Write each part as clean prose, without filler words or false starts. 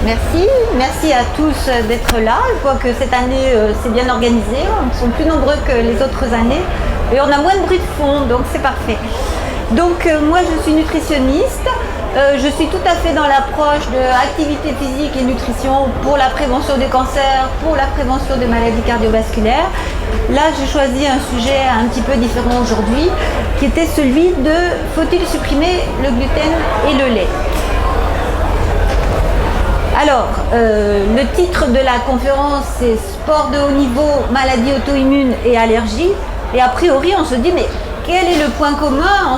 Merci à tous d'être là. Je vois que cette année c'est bien organisé, on sont plus nombreux que les autres années et on a moins de bruit de fond, donc c'est parfait. Donc moi je suis nutritionniste, je suis tout à fait dans l'approche de activité physique et nutrition pour la prévention des cancers, pour la prévention des maladies cardiovasculaires. Là j'ai choisi un sujet un petit peu différent aujourd'hui, qui était celui de faut-il supprimer le gluten et le lait. Alors, le titre de la conférence c'est Sport de haut niveau, maladies auto-immunes et allergies. Et a priori, on se dit, mais quel est le point commun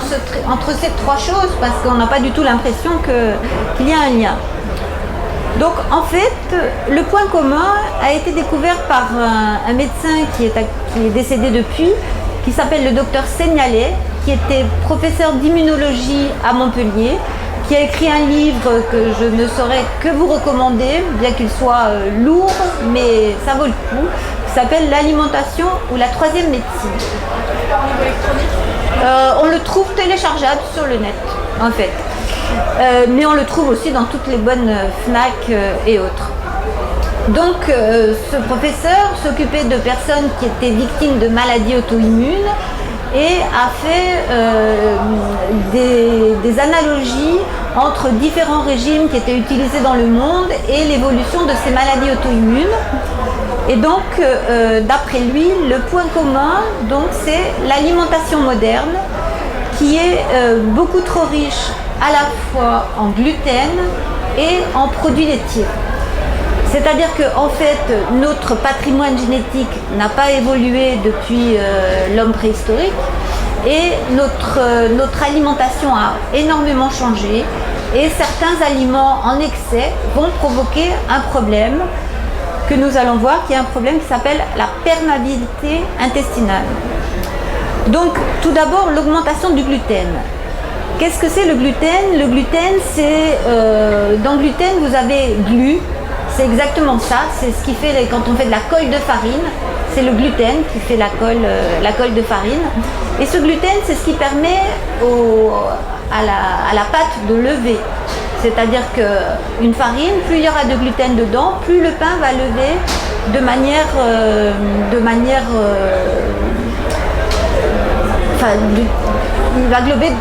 entre ces trois choses? Parce qu'on n'a pas du tout l'impression qu'il y a un lien. Donc, en fait, le point commun a été découvert par un médecin qui est décédé depuis, qui s'appelle le docteur Seignalais, qui était professeur d'immunologie à Montpellier, qui a écrit un livre que je ne saurais que vous recommander, bien qu'il soit lourd, mais ça vaut le coup, qui s'appelle L'alimentation ou la troisième médecine. On le trouve téléchargeable sur le net, en fait. Mais on le trouve aussi dans toutes les bonnes FNAC et autres. Donc, ce professeur s'occupait de personnes qui étaient victimes de maladies auto-immunes et a fait des analogies entre différents régimes qui étaient utilisés dans le monde et l'évolution de ces maladies auto-immunes. Et donc, d'après lui, le point commun, donc, c'est l'alimentation moderne qui est beaucoup trop riche à la fois en gluten et en produits laitiers. C'est-à-dire qu'en fait, notre patrimoine génétique n'a pas évolué depuis l'homme préhistorique et notre alimentation a énormément changé et certains aliments en excès vont provoquer un problème que nous allons voir, qui est un problème qui s'appelle la perméabilité intestinale. Donc, tout d'abord, l'augmentation du gluten. Qu'est-ce que c'est le gluten? Le gluten, c'est... dans gluten, vous avez glu. C'est exactement ça, c'est ce qui fait quand on fait de la colle de farine, c'est le gluten qui fait la colle de farine. Et ce gluten, c'est ce qui permet à la pâte de lever. C'est-à-dire qu'une farine, plus il y aura de gluten dedans, plus le pain va lever de manière il va glober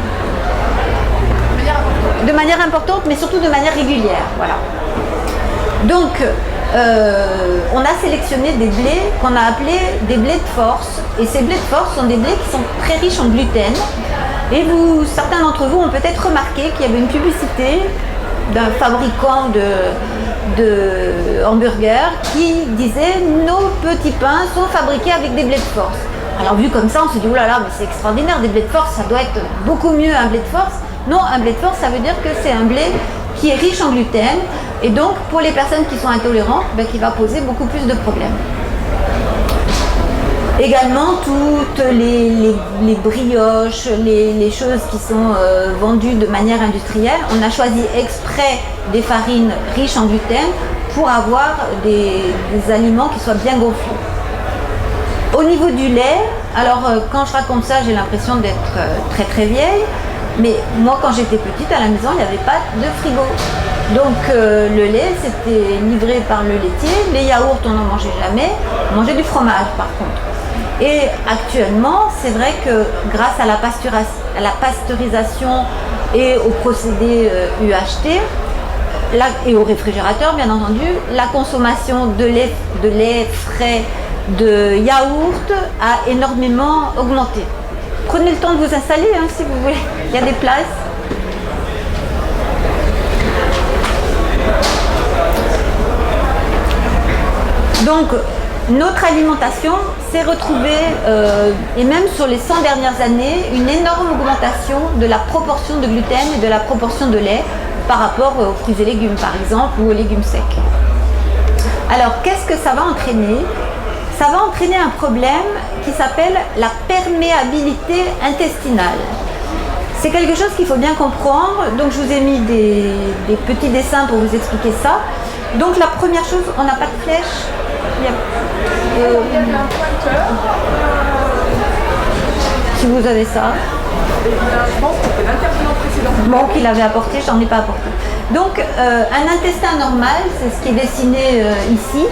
de manière importante, mais surtout de manière régulière. Voilà. Donc, on a sélectionné des blés qu'on a appelés des blés de force. Et ces blés de force sont des blés qui sont très riches en gluten. Et certains d'entre vous ont peut-être remarqué qu'il y avait une publicité d'un fabricant de hamburgers qui disait « Nos petits pains sont fabriqués avec des blés de force ». Alors vu comme ça, on se dit « Oh là là, mais c'est extraordinaire, des blés de force, ça doit être beaucoup mieux un blé de force ». Non, un blé de force, ça veut dire que c'est un blé qui est riche en gluten et donc pour les personnes qui sont intolérantes, qui va poser beaucoup plus de problèmes. Également toutes les brioches, les choses qui sont vendues de manière industrielle, on a choisi exprès des farines riches en gluten pour avoir des aliments qui soient bien gonflés. Au niveau du lait, alors quand je raconte ça, j'ai l'impression d'être très très vieille. Mais moi, quand j'étais petite, à la maison, il n'y avait pas de frigo. Donc le lait, c'était livré par le laitier. Les yaourts, on n'en mangeait jamais. On mangeait du fromage, par contre. Et actuellement, c'est vrai que grâce à la pasteurisation et au procédé UHT, et au réfrigérateur, bien entendu, la consommation de lait frais, de yaourt a énormément augmenté. Prenez le temps de vous installer si vous voulez, il y a des places. Donc, notre alimentation s'est retrouvée, et même sur les 100 dernières années, une énorme augmentation de la proportion de gluten et de la proportion de lait par rapport aux fruits et légumes, par exemple, ou aux légumes secs. Alors, qu'est-ce que ça va entraîner ? Ça va entraîner un problème qui s'appelle la perméabilité intestinale. C'est quelque chose qu'il faut bien comprendre, donc je vous ai mis des petits dessins pour vous expliquer ça. Donc la première chose, on n'a pas de flèche. Il y a un pointeur. Si vous avez ça. Je pense que c'était l'intervenant précédent. Bon, qu'il avait apporté, j'en ai pas apporté. Donc, un intestin normal, c'est ce qui est dessiné ici.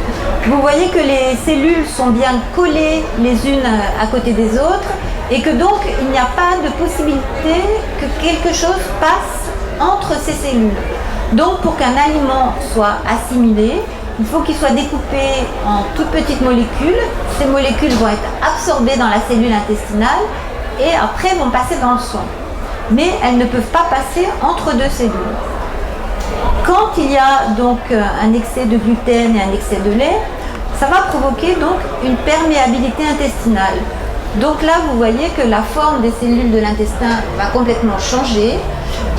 Vous voyez que les cellules sont bien collées les unes à côté des autres et que donc il n'y a pas de possibilité que quelque chose passe entre ces cellules. Donc, pour qu'un aliment soit assimilé, il faut qu'il soit découpé en toutes petites molécules. Ces molécules vont être absorbées dans la cellule intestinale et après vont passer dans le sang. Mais elles ne peuvent pas passer entre deux cellules. Quand il y a donc un excès de gluten et un excès de lait, ça va provoquer donc une perméabilité intestinale. Donc là, vous voyez que la forme des cellules de l'intestin va complètement changer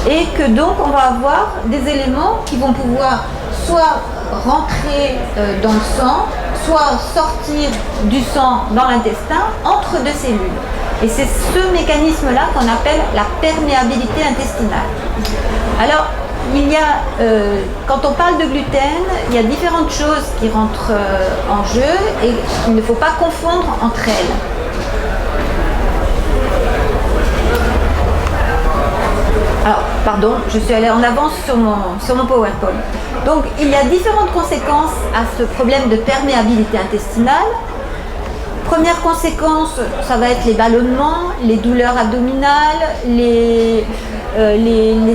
et que donc on va avoir des éléments qui vont pouvoir soit rentrer dans le sang, soit sortir du sang dans l'intestin entre deux cellules. Et c'est ce mécanisme-là qu'on appelle la perméabilité intestinale. Alors, il y a, quand on parle de gluten, il y a différentes choses qui rentrent en jeu et il ne faut pas confondre entre elles. Alors, pardon, je suis allée en avance sur mon PowerPoint. Donc, il y a différentes conséquences à ce problème de perméabilité intestinale. Première conséquence, ça va être les ballonnements, les douleurs abdominales, les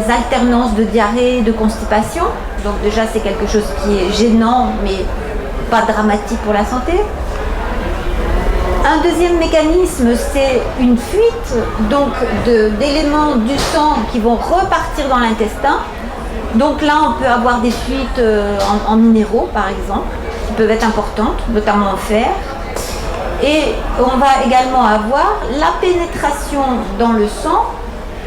alternances de diarrhée, de constipation. Donc déjà, c'est quelque chose qui est gênant, mais pas dramatique pour la santé. Un deuxième mécanisme, c'est une fuite donc d'éléments du sang qui vont repartir dans l'intestin. Donc là, on peut avoir des fuites en minéraux, par exemple, qui peuvent être importantes, notamment en fer. Et on va également avoir la pénétration dans le sang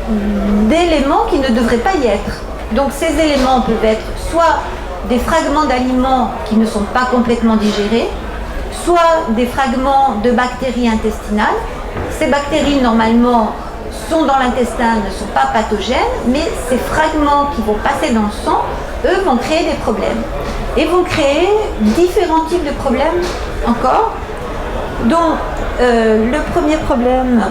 d'éléments qui ne devraient pas y être. Donc ces éléments peuvent être soit des fragments d'aliments qui ne sont pas complètement digérés, soit des fragments de bactéries intestinales. Ces bactéries, normalement, sont dans l'intestin, ne sont pas pathogènes, mais ces fragments qui vont passer dans le sang, eux, vont créer des problèmes. Et vont créer différents types de problèmes encore. Donc, le premier problème,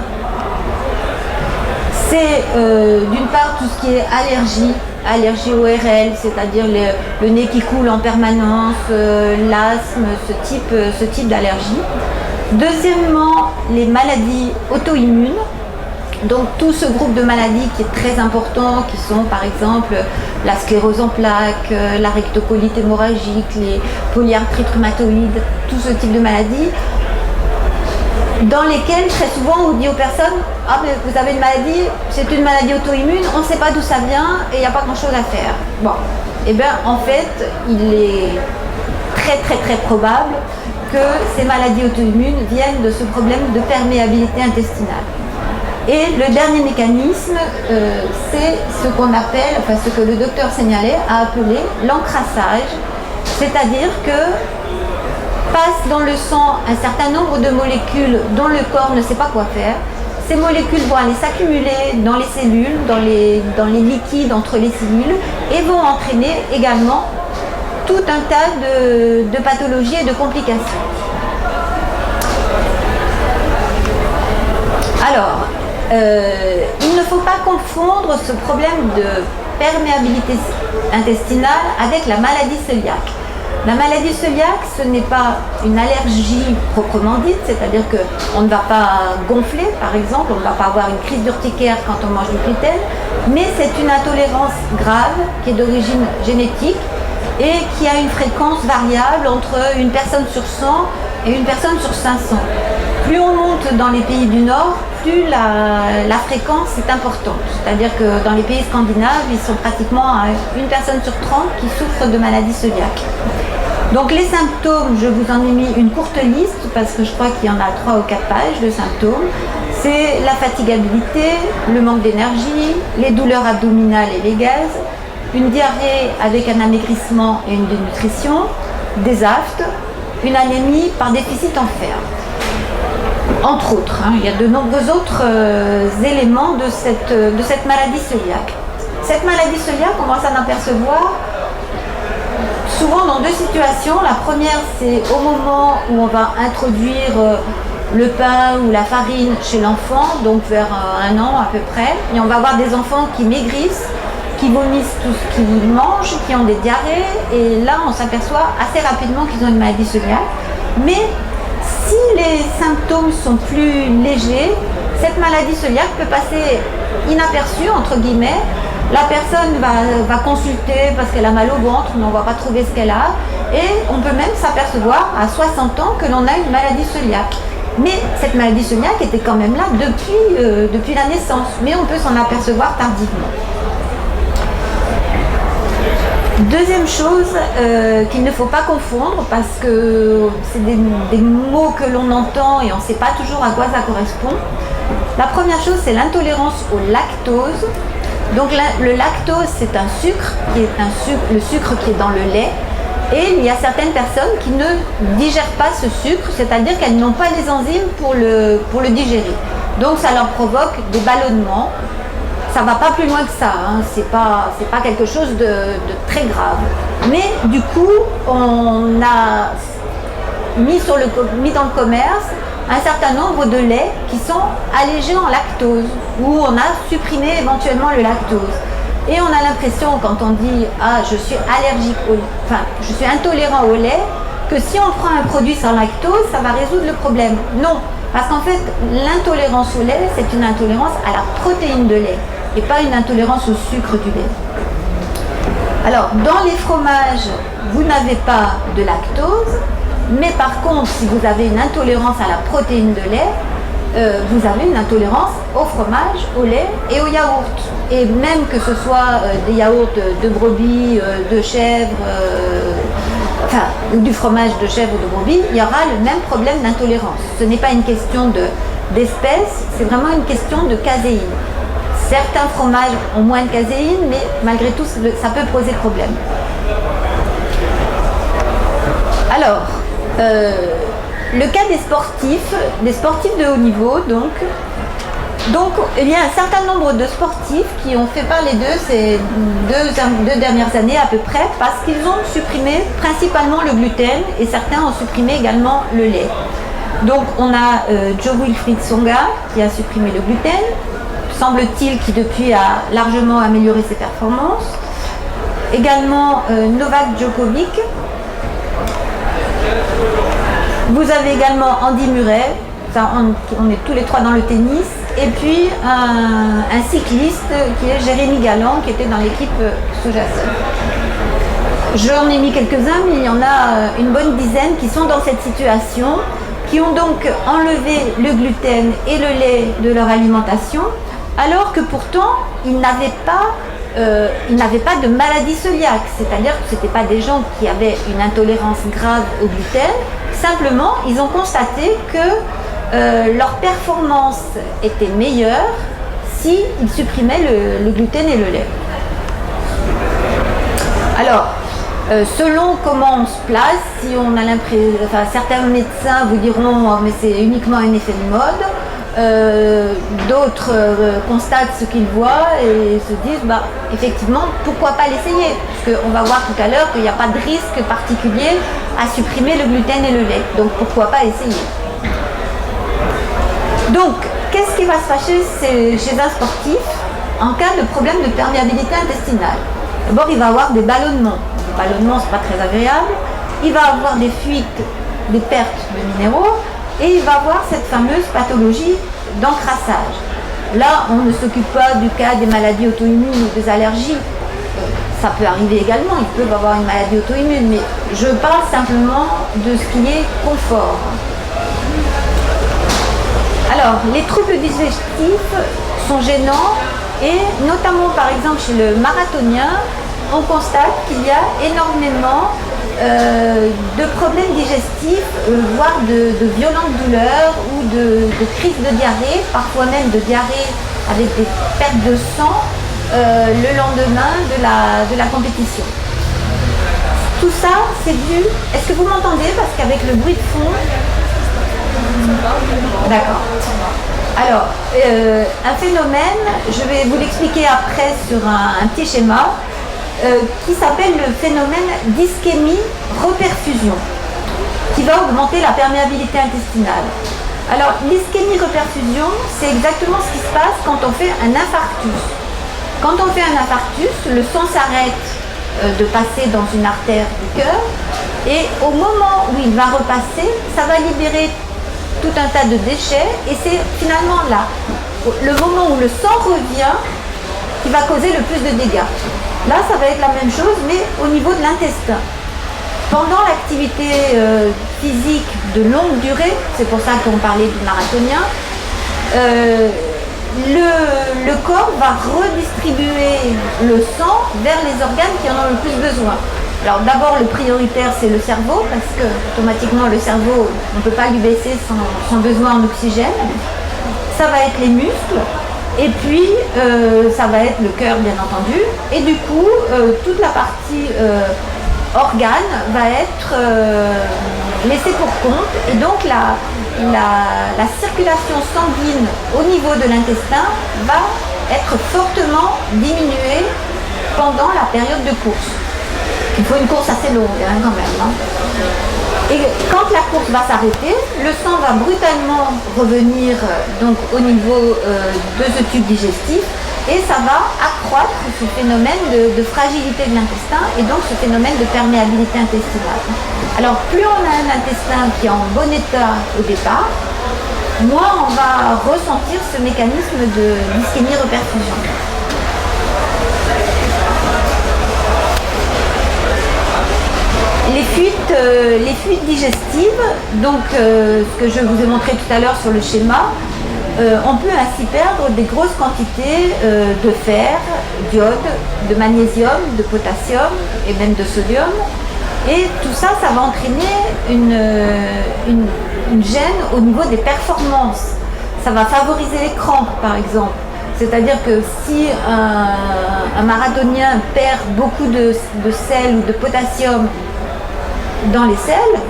c'est d'une part tout ce qui est allergie ORL, c'est-à-dire le nez qui coule en permanence, l'asthme, ce type d'allergie. Deuxièmement, les maladies auto-immunes. Donc tout ce groupe de maladies qui est très important, qui sont par exemple la sclérose en plaques, la rectocolite hémorragique, les polyarthrites rhumatoïdes, tout ce type de maladies, dans lesquelles très souvent on dit aux personnes « Ah mais vous avez une maladie, c'est une maladie auto-immune, on ne sait pas d'où ça vient et il n'y a pas grand-chose à faire. » Bon, et bien en fait, il est très probable que ces maladies auto-immunes viennent de ce problème de perméabilité intestinale. Et le dernier mécanisme, c'est ce qu'on appelle, enfin ce que le docteur Seignalé a appelé l'encrassage, c'est-à-dire que passe dans le sang un certain nombre de molécules dont le corps ne sait pas quoi faire. Ces molécules vont aller s'accumuler dans les cellules, dans les liquides entre les cellules et vont entraîner également tout un tas de pathologies et de complications. Alors, il ne faut pas confondre ce problème de perméabilité intestinale avec la maladie cœliaque. La maladie cœliaque, ce n'est pas une allergie proprement dite, c'est-à-dire qu'on ne va pas gonfler, par exemple, on ne va pas avoir une crise d'urticaire quand on mange du gluten, mais c'est une intolérance grave qui est d'origine génétique et qui a une fréquence variable entre une personne sur 100 et une personne sur 500. Plus on monte dans les pays du Nord, plus la fréquence est importante. C'est-à-dire que dans les pays scandinaves, ils sont pratiquement à une personne sur 30 qui souffre de maladie cœliaque. Donc les symptômes, je vous en ai mis une courte liste parce que je crois qu'il y en a 3 ou 4 pages de symptômes. C'est la fatigabilité, le manque d'énergie, les douleurs abdominales et les gaz, une diarrhée avec un amaigrissement et une dénutrition, des aftes, une anémie par déficit en fer. Entre autres, il y a de nombreux autres éléments de cette maladie cœliaque. Cette maladie cœliaque, on va s'en apercevoir souvent dans 2 situations. La première, c'est au moment où on va introduire le pain ou la farine chez l'enfant, donc vers 1 an à peu près. Et on va avoir des enfants qui maigrissent, qui vomissent tout ce qu'ils mangent, qui ont des diarrhées. Et là, on s'aperçoit assez rapidement qu'ils ont une maladie cœliaque. Mais si les symptômes sont plus légers, cette maladie cœliaque peut passer inaperçue, entre guillemets. La personne va consulter parce qu'elle a mal au ventre, mais on ne va pas trouver ce qu'elle a. Et on peut même s'apercevoir à 60 ans que l'on a une maladie cœliaque. Mais cette maladie cœliaque était quand même là depuis la naissance. Mais on peut s'en apercevoir tardivement. Deuxième chose qu'il ne faut pas confondre, parce que c'est des mots que l'on entend et on ne sait pas toujours à quoi ça correspond. La première chose, c'est l'intolérance au lactose. Donc le lactose, c'est un sucre, le sucre qui est dans le lait. Et il y a certaines personnes qui ne digèrent pas ce sucre, c'est-à-dire qu'elles n'ont pas les enzymes pour le digérer. Donc ça leur provoque des ballonnements. Ça ne va pas plus loin que ça, hein. C'est pas quelque chose de très grave. Mais du coup, on a mis dans le commerce un certain nombre de laits qui sont allégés en lactose, où on a supprimé éventuellement le lactose. Et on a l'impression, quand on dit « Ah, je suis je suis intolérant au lait », que si on prend un produit sans lactose, ça va résoudre le problème. Non, parce qu'en fait, l'intolérance au lait, c'est une intolérance à la protéine de lait, et pas une intolérance au sucre du lait. Alors, dans les fromages, vous n'avez pas de lactose, mais par contre, si vous avez une intolérance à la protéine de lait, vous avez une intolérance au fromage, au lait et au yaourt. Et même que ce soit des yaourts de brebis, de chèvre, du fromage de chèvre ou de brebis, il y aura le même problème d'intolérance. Ce n'est pas une question d'espèce, c'est vraiment une question de caséine. Certains fromages ont moins de caséine, mais malgré tout, ça peut poser problème. Alors, le cas des sportifs de haut niveau, donc il y a un certain nombre de sportifs qui ont fait parler d'eux ces deux dernières années à peu près, parce qu'ils ont supprimé principalement le gluten et certains ont supprimé également le lait. Donc on a Jo-Wilfried Tsonga qui a supprimé le gluten, semble-t-il qui depuis a largement amélioré ses performances. Également Novak Djokovic. Vous avez également Andy Murray, on est tous les trois dans le tennis, et puis un cycliste qui est Jérémy Galland, qui était dans l'équipe Sojason. J'en ai mis quelques-uns, mais il y en a une bonne dizaine qui sont dans cette situation, qui ont donc enlevé le gluten et le lait de leur alimentation, alors que pourtant ils n'avaient pas de maladie cœliaque, c'est-à-dire que ce n'étaient pas des gens qui avaient une intolérance grave au gluten, simplement ils ont constaté que leur performance était meilleure s'ils supprimaient le gluten et le lait. Alors, selon comment on se place, si on a l'impression, certains médecins vous diront oh, mais c'est uniquement un effet de mode, d'autres constatent ce qu'ils voient et se disent effectivement pourquoi pas l'essayer, parce qu'on va voir tout à l'heure qu'il n'y a pas de risque particulier à supprimer le gluten et le lait, donc pourquoi pas essayer. Donc qu'est-ce qui va se passer chez un sportif en cas de problème de perméabilité intestinale? D'abord il va avoir des ballonnements. Les ballonnements c'est pas très agréable, il va avoir des fuites, des pertes de minéraux, et il va avoir cette fameuse pathologie d'encrassage. Là, on ne s'occupe pas du cas des maladies auto-immunes ou des allergies. Ça peut arriver également, ils peuvent avoir une maladie auto-immune, mais je parle simplement de ce qui est confort. Alors, les troubles digestifs sont gênants, et notamment par exemple chez le marathonien, on constate qu'il y a énormément de problèmes digestifs, voire de violentes douleurs ou de crises de diarrhée, parfois même de diarrhée avec des pertes de sang le lendemain de la compétition. Tout ça, c'est dû... Est-ce que vous m'entendez? Parce qu'avec le bruit de fond... D'accord. Alors, un phénomène, je vais vous l'expliquer après sur un petit schéma, qui s'appelle le phénomène d'ischémie-reperfusion, qui va augmenter la perméabilité intestinale. Alors, l'ischémie-reperfusion, c'est exactement ce qui se passe quand on fait un infarctus. Quand on fait un infarctus, le sang s'arrête de passer dans une artère du cœur et au moment où il va repasser, ça va libérer tout un tas de déchets et c'est finalement là, le moment où le sang revient, qui va causer le plus de dégâts. Là, ça va être la même chose, mais au niveau de l'intestin. Pendant l'activité physique de longue durée, c'est pour ça qu'on parlait du marathonien, le corps va redistribuer le sang vers les organes qui en ont le plus besoin. Alors d'abord, le prioritaire, c'est le cerveau, parce que automatiquement, le cerveau, on ne peut pas lui baisser son besoin en oxygène. Ça va être les muscles, et puis ça va être le cœur, bien entendu. Et du coup, toute la partie organe va être laissée pour compte, et donc la circulation sanguine au niveau de l'intestin va être fortement diminuée pendant la période de course. Il faut une course assez longue quand même. Hein. Et quand la course va s'arrêter, le sang va brutalement revenir donc, au niveau de ce tube digestif et ça va accroître ce phénomène de fragilité de l'intestin et donc ce phénomène de perméabilité intestinale. Alors plus on a un intestin qui est en bon état au départ, moins on va ressentir ce mécanisme d'ischémie-reperfusion. Les fuites digestives, donc ce que je vous ai montré tout à l'heure sur le schéma, on peut ainsi perdre des grosses quantités de fer, d'iode, de magnésium, de potassium et même de sodium. Et tout ça, ça va entraîner une gêne au niveau des performances. Ça va favoriser les crampes, par exemple. C'est-à-dire que si un marathonien perd beaucoup de sel ou de potassium dans les selles,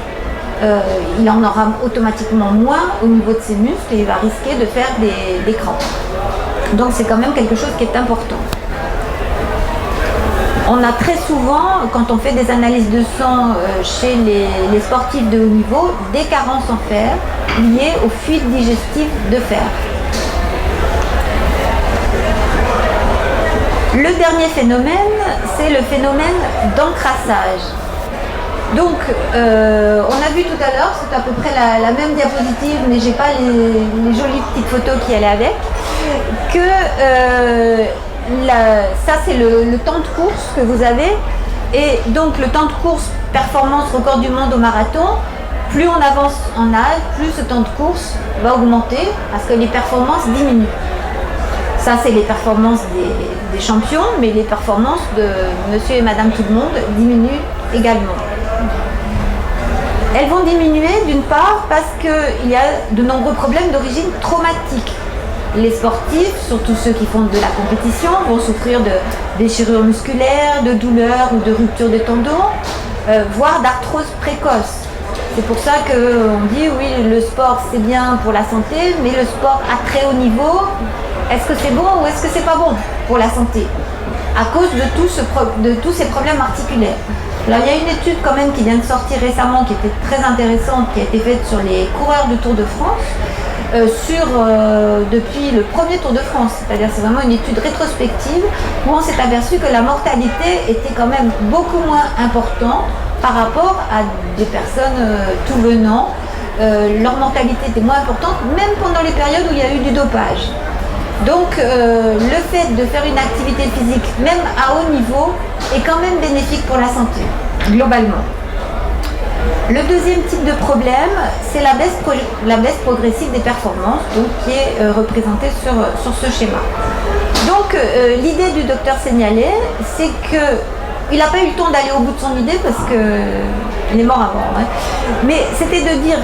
il en aura automatiquement moins au niveau de ses muscles et il va risquer de faire des crampes. Donc c'est quand même quelque chose qui est important. On a très souvent, quand on fait des analyses de sang chez les sportifs de haut niveau, des carences en fer liées aux fuites digestives de fer. Le dernier phénomène, c'est le phénomène d'encrassage. Donc, on a vu tout à l'heure, c'est à peu près la même diapositive, mais j'ai pas les jolies petites photos qui allaient avec, que ça c'est le temps de course que vous avez, et donc le temps de course performance record du monde au marathon, plus on avance en âge, plus ce temps de course va augmenter, parce que les performances diminuent. Ça c'est les performances des champions, mais les performances de monsieur et madame tout le monde diminuent également. Elles vont diminuer d'une part parce qu'il y a de nombreux problèmes d'origine traumatique. Les sportifs, surtout ceux qui font de la compétition, vont souffrir de déchirures musculaires, de douleurs ou de ruptures des tendons, voire d'arthrose précoce. C'est pour ça qu'on dit oui, le sport c'est bien pour la santé, mais le sport à très haut niveau, est-ce que c'est bon ou est-ce que c'est pas bon pour la santé? À cause de tous ces problèmes articulaires. Alors, il y a une étude quand même qui vient de sortir récemment qui était très intéressante, qui a été faite sur les coureurs du Tour de France, depuis le premier Tour de France. C'est-à-dire c'est vraiment une étude rétrospective où on s'est aperçu que la mortalité était quand même beaucoup moins importante par rapport à des personnes tout venant. Leur mortalité était moins importante, même pendant les périodes où il y a eu du dopage. Donc le fait de faire une activité physique, même à haut niveau, est quand même bénéfique pour la santé, globalement. Le deuxième type de problème, c'est la baisse progressive des performances, donc, qui est représentée sur ce schéma. Donc l'idée du docteur Seignalé, c'est qu'il n'a pas eu le temps d'aller au bout de son idée parce qu'il est mort avant, hein. Mais c'était de dire,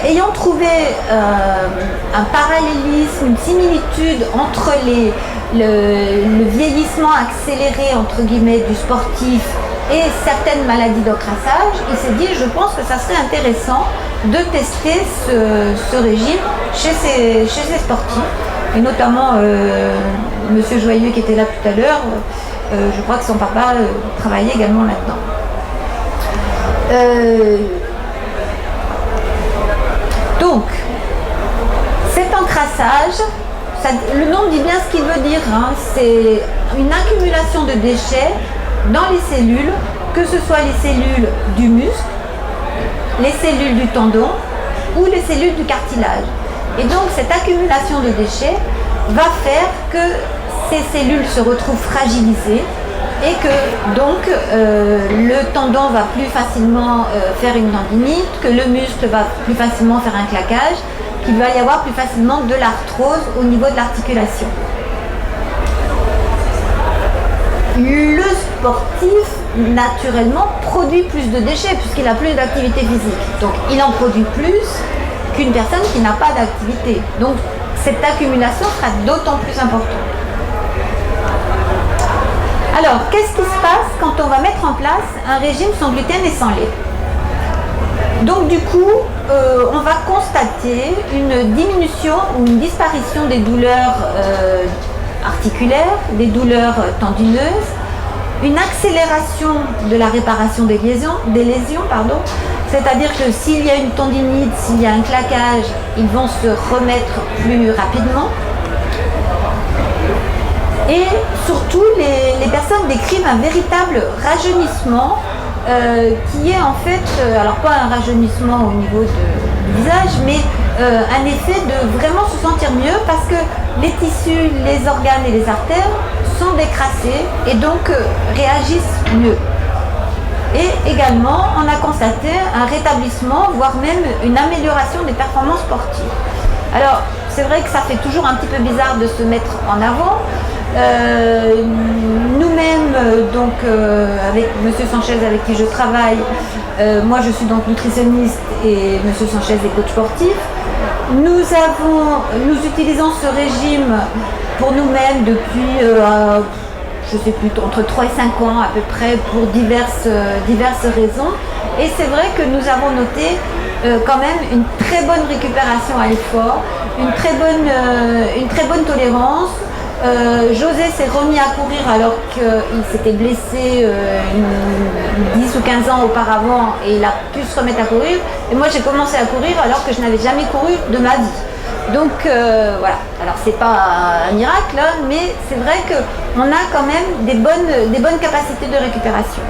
ayant trouvé un parallélisme, une similitude entre le vieillissement accéléré entre guillemets du sportif et certaines maladies d'encrassage, il s'est dit je pense que ça serait intéressant de tester ce régime chez ces sportifs, et notamment Monsieur Joyeux qui était là tout à l'heure, je crois que son papa travaillait également là-dedans. Donc, passage, le nom dit bien ce qu'il veut dire, hein, c'est une accumulation de déchets dans les cellules, que ce soit les cellules du muscle, les cellules du tendon ou les cellules du cartilage. Et donc cette accumulation de déchets va faire que ces cellules se retrouvent fragilisées et que donc le tendon va plus facilement faire une tendinite, que le muscle va plus facilement faire un claquage, qu'il va y avoir plus facilement de l'arthrose au niveau de l'articulation. Le sportif, naturellement, produit plus de déchets puisqu'il a plus d'activité physique. Donc il en produit plus qu'une personne qui n'a pas d'activité. Donc cette accumulation sera d'autant plus importante. Alors, qu'est-ce qui se passe quand on va mettre en place un régime sans gluten et sans lait? Donc du coup, on va constater une diminution ou une disparition des douleurs articulaires, des douleurs tendineuses, une accélération de la réparation des lésions, c'est-à-dire que s'il y a une tendinite, s'il y a un claquage, ils vont se remettre plus rapidement. Et surtout, les personnes décrivent un véritable rajeunissement qui est en fait, alors pas un rajeunissement au niveau du visage, mais un effet de vraiment se sentir mieux parce que les tissus, les organes et les artères sont décrassés et donc réagissent mieux. Et également, on a constaté un rétablissement, voire même une amélioration des performances sportives. Alors, c'est vrai que ça fait toujours un petit peu bizarre de se mettre en avant. Nous-mêmes, donc avec M. Sanchez avec qui je travaille, moi je suis donc nutritionniste et M. Sanchez est coach sportif. Nous utilisons ce régime pour nous-mêmes depuis, je ne sais plus, entre 3 et 5 ans à peu près pour diverses raisons. Et c'est vrai que nous avons noté quand même une très bonne récupération à l'effort, une très bonne tolérance. José s'est remis à courir alors qu'il s'était blessé 10 ou 15 ans auparavant et il a pu se remettre à courir. Et moi j'ai commencé à courir alors que je n'avais jamais couru de ma vie. Donc voilà, alors c'est pas un miracle, hein, mais c'est vrai qu'on a quand même des bonnes capacités de récupération.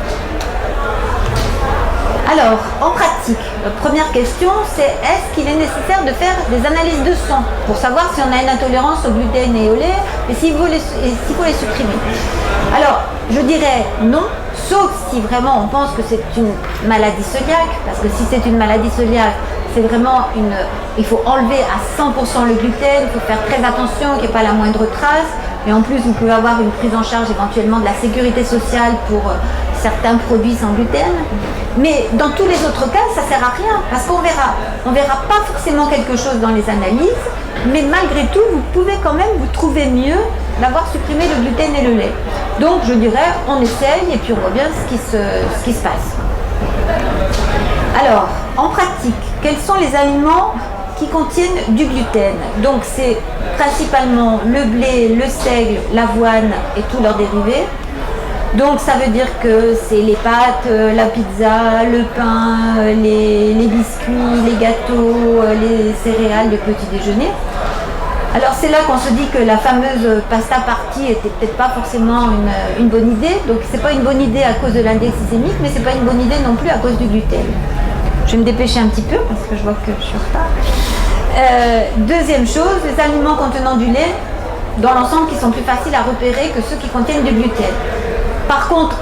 Alors, en pratique, la première question, c'est est-ce qu'il est nécessaire de faire des analyses de sang pour savoir si on a une intolérance au gluten et au lait et s'il faut les supprimer? Alors, je dirais non, sauf si vraiment on pense que c'est une maladie cœliaque, parce que si c'est une maladie cœliaque, c'est vraiment il faut enlever à 100% le gluten, il faut faire très attention qu'il n'y ait pas la moindre trace, et en plus vous pouvez avoir une prise en charge éventuellement de la sécurité sociale pour certains produits sans gluten. Mais dans tous les autres cas, ça ne sert à rien, parce qu'on verra pas forcément quelque chose dans les analyses, mais malgré tout, vous pouvez quand même vous trouver mieux d'avoir supprimé le gluten et le lait. Donc je dirais, on essaye et puis on voit bien ce qui se passe. Alors, en pratique, quels sont les aliments qui contiennent du gluten? Donc c'est principalement le blé, le seigle, l'avoine et tous leurs dérivés. Donc ça veut dire que c'est les pâtes, la pizza, le pain, les biscuits, les gâteaux, les céréales de petit déjeuner. Alors c'est là qu'on se dit que la fameuse pasta party était peut-être pas forcément une bonne idée. Donc c'est pas une bonne idée à cause de l'index glycémique, mais c'est pas une bonne idée non plus à cause du gluten. Je vais me dépêcher un petit peu parce que je vois que je suis en retard. Deuxième chose, les aliments contenant du lait dans l'ensemble qui sont plus faciles à repérer que ceux qui contiennent du gluten. Par contre,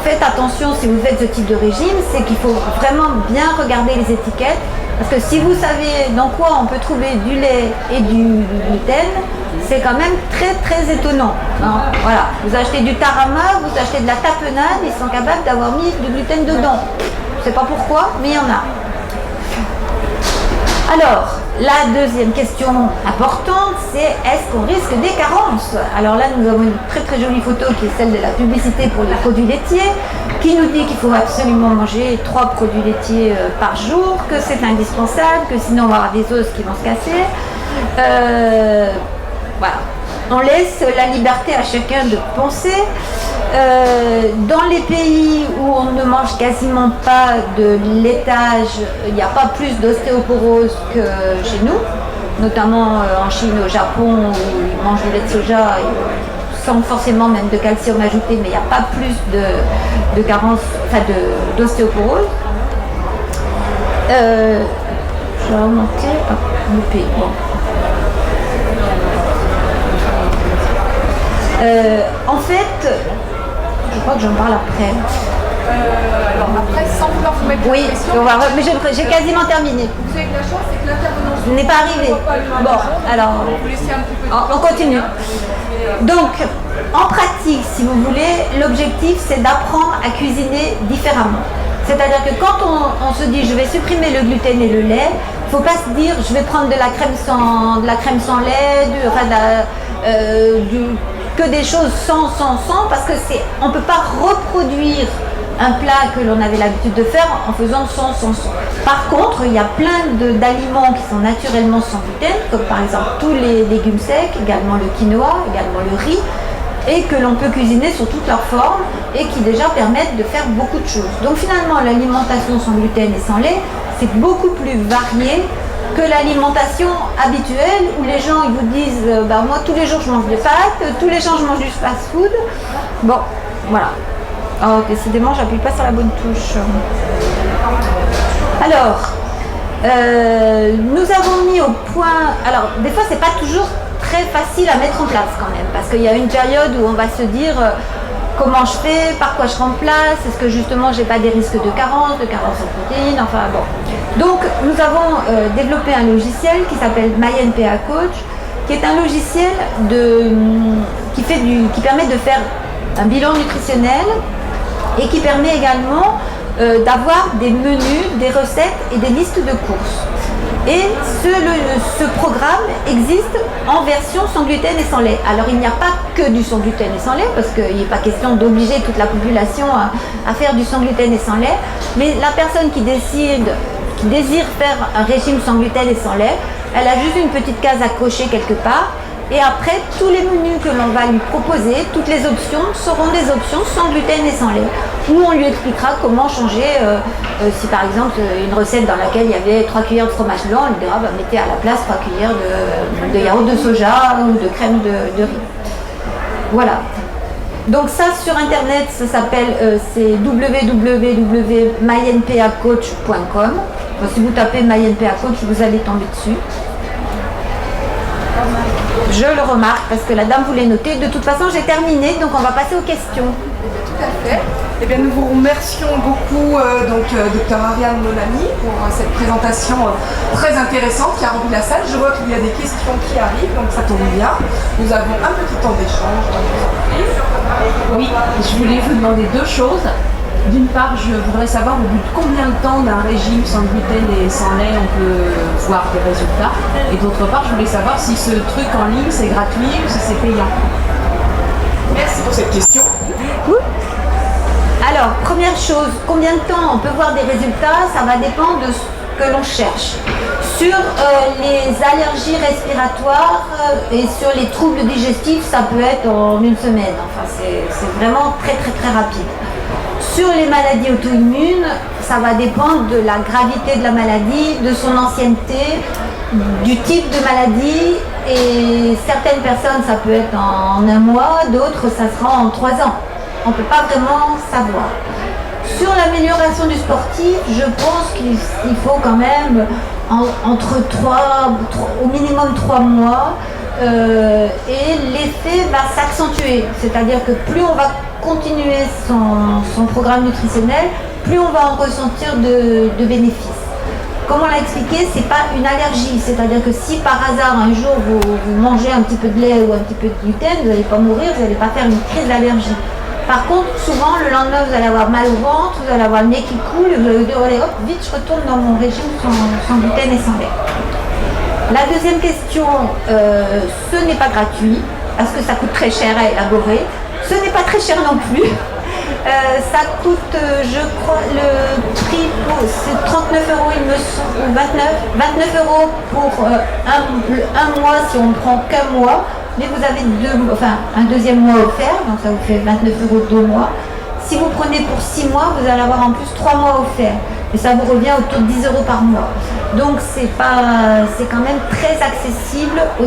faites attention si vous faites ce type de régime, c'est qu'il faut vraiment bien regarder les étiquettes, parce que si vous savez dans quoi on peut trouver du lait et du gluten, c'est quand même très très étonnant. Hein, voilà. Vous achetez du tarama, vous achetez de la tapenade, ils sont capables d'avoir mis du gluten dedans. Je ne sais pas pourquoi, mais il y en a. Alors, la deuxième question importante, c'est est-ce qu'on risque des carences? Alors là, nous avons une très très jolie photo qui est celle de la publicité pour les produits laitiers, qui nous dit qu'il faut absolument manger 3 produits laitiers par jour, que c'est indispensable, que sinon on va avoir des os qui vont se casser. Voilà. On laisse la liberté à chacun de penser. Dans les pays où on ne mange quasiment pas de laitage, il n'y a pas plus d'ostéoporose que chez nous. notamment en Chine, au Japon, où ils mangent du lait de soja sans forcément même de calcium ajouté, mais il n'y a pas plus de carence, enfin d'ostéoporose. Je vais remonter, loupé, bon. En fait, je crois que j'en parle après. Alors après, sans vouloir vous mettre Oui, de pression, mais j'ai quasiment terminé. vous avez de la chance, c'est que l'intervenant N'est pas arrivé. Bon, alors, vous laissez un petit peu de on continue. Donc, en pratique, si vous voulez, l'objectif, c'est d'apprendre à cuisiner différemment. C'est-à-dire que quand on se dit je vais supprimer le gluten et le lait, il ne faut pas se dire je vais prendre de la crème sans lait, que des choses sans, parce que on ne peut pas reproduire un plat que l'on avait l'habitude de faire en faisant sans. Par contre, il y a plein d'aliments qui sont naturellement sans gluten, comme par exemple tous les légumes secs, également le quinoa, également le riz, et que l'on peut cuisiner sous toutes leurs formes et qui déjà permettent de faire beaucoup de choses. Donc finalement, l'alimentation sans gluten et sans lait, c'est beaucoup plus varié que l'alimentation habituelle où les gens ils vous disent moi tous les jours je mange des pâtes, tous les jours je mange du fast-food. Bon, voilà. Oh, décidément, j'appuie pas sur la bonne touche. Alors, nous avons mis au point. Alors, des fois, c'est pas toujours très facile à mettre en place quand même, parce qu'il y a une période où on va se dire comment je fais, par quoi je remplace, est-ce que justement j'ai pas des risques de carence en protéines, enfin bon. Donc, nous avons développé un logiciel qui s'appelle MyNPA Coach, qui est un logiciel qui permet de faire un bilan nutritionnel et qui permet également d'avoir des menus, des recettes et des listes de courses. Et ce programme existe en version sans gluten et sans lait. Alors il n'y a pas que du sans gluten et sans lait, parce qu'il n'est pas question d'obliger toute la population à faire du sans gluten et sans lait, mais la personne qui désire faire un régime sans gluten et sans lait, elle a juste une petite case à cocher quelque part. Et après, tous les menus que l'on va lui proposer, toutes les options seront des options sans gluten et sans lait. Où on lui expliquera comment changer, si par exemple une recette dans laquelle il y avait 3 cuillères de fromage blanc, on lui dira mettez à la place 3 cuillères de yaourt de soja ou de crème de riz. Voilà. Donc ça sur internet, ça s'appelle, c'est www.mynpacoach.com. Si vous tapez MyNPA Coach, vous allez tomber dessus. Je le remarque parce que la dame voulait noter. De toute façon, j'ai terminé, donc on va passer aux questions. Tout à fait. Eh bien, nous vous remercions beaucoup, Dr Ariane Monami, pour cette présentation très intéressante qui a rempli la salle. Je vois qu'il y a des questions qui arrivent, donc ça tombe bien. Nous avons un petit temps d'échange. Oui, je voulais vous demander deux choses. D'une part, je voudrais savoir au bout de combien de temps d'un régime sans gluten et sans lait on peut voir des résultats. Et d'autre part, je voulais savoir si ce truc en ligne c'est gratuit ou si c'est payant. Merci pour cette question. Alors, première chose, combien de temps on peut voir des résultats? Ça va dépendre de ce que l'on cherche. Sur les allergies respiratoires et sur les troubles digestifs, ça peut être en une semaine. Enfin, c'est vraiment très très très rapide. Sur les maladies auto-immunes, ça va dépendre de la gravité de la maladie, de son ancienneté, du type de maladie, et certaines personnes ça peut être en un mois, d'autres ça sera en 3 ans. On ne peut pas vraiment savoir. Sur l'amélioration du sportif, je pense qu'il faut quand même entre au minimum 3 mois, et l'effet va s'accentuer. C'est-à-dire que plus on va continuer son programme nutritionnel, plus on va en ressentir de bénéfices. Comme on l'a expliqué, c'est pas une allergie, c'est-à-dire que si par hasard un jour vous mangez un petit peu de lait ou un petit peu de gluten, vous n'allez pas mourir, vous n'allez pas faire une crise d'allergie. Par contre, souvent le lendemain vous allez avoir mal au ventre, vous allez avoir le nez qui coule, et vous allez dire allez hop, vite je retourne dans mon régime sans gluten et sans lait. La deuxième question, ce n'est pas gratuit, parce que ça coûte très cher à élaborer. Ce n'est pas très cher non plus. Ça coûte, je crois, le prix, c'est 39 € il me semble, ou 29 € pour un mois si on ne prend qu'un mois. Mais vous avez un deuxième mois offert, donc ça vous fait 29 € 2 mois. Si vous prenez pour 6 mois, vous allez avoir en plus 3 mois offerts. et ça vous revient autour de 10 € par mois. Donc c'est quand même très accessible au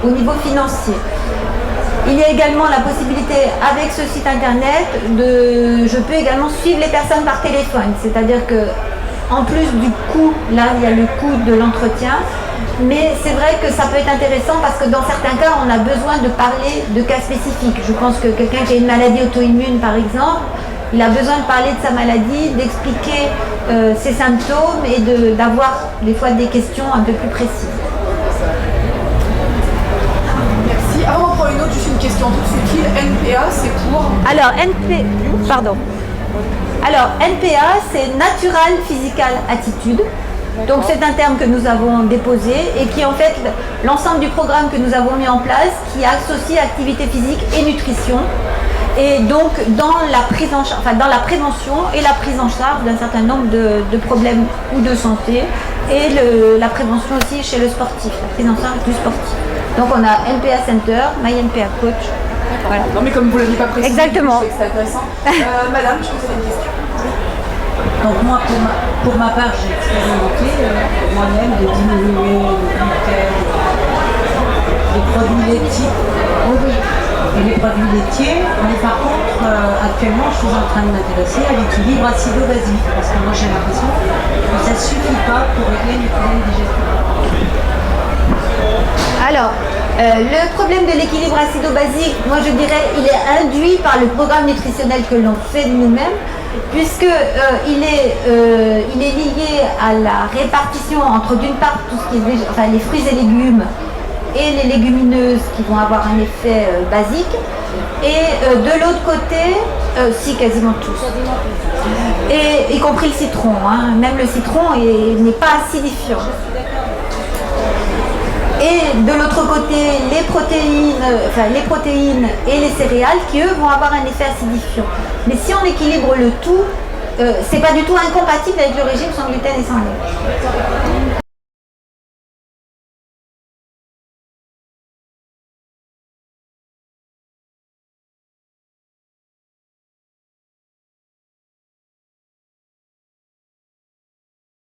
niveau financier. Il y a également la possibilité, avec ce site internet, je peux également suivre les personnes par téléphone. C'est-à-dire que, en plus du coût, là il y a le coût de l'entretien, mais c'est vrai que ça peut être intéressant parce que dans certains cas, on a besoin de parler de cas spécifiques. Je pense que quelqu'un qui a une maladie auto-immune, par exemple, il a besoin de parler de sa maladie, d'expliquer ses symptômes et d'avoir des fois des questions un peu plus précises. Merci. Avant d'en prendre une autre, juste une question toute futile. NPA, c'est pour... Alors, NPA, c'est Natural Physical Attitude. Donc c'est un terme que nous avons déposé et qui est en fait l'ensemble du programme que nous avons mis en place qui associe activité physique et nutrition. Et donc dans la prévention et la prise en charge d'un certain nombre de problèmes ou de santé et la prévention aussi chez le sportif, la prise en charge du sportif. Donc on a NPA Center, My NPA Coach. Voilà. Non mais comme vous ne l'aviez pas précisé, exactement. Je sais que c'est intéressant. Madame, je vous avais une question. Donc moi, pour ma part, j'ai expérimenté moi-même de diminuer le gluten, les produits laitiers et les produits laitiers. Mais par contre, actuellement, je suis en train de m'intéresser à l'équilibre acido-basique parce que moi, j'ai l'impression que ça ne suffit pas pour régler les problèmes digestifs. Alors, le problème de l'équilibre acido-basique, moi je dirais, il est induit par le programme nutritionnel que l'on fait de nous-mêmes, puisque il est lié à la répartition entre d'une part tout ce qui est les fruits et légumes et les légumineuses qui vont avoir un effet basique, et de l'autre côté, si quasiment tous, et y compris le citron, hein. Même le citron n'est pas acidifiant. Et de l'autre côté, les protéines et les céréales qui, eux, vont avoir un effet acidifiant. Mais si on équilibre le tout, c'est pas du tout incompatible avec le régime sans gluten et sans lait.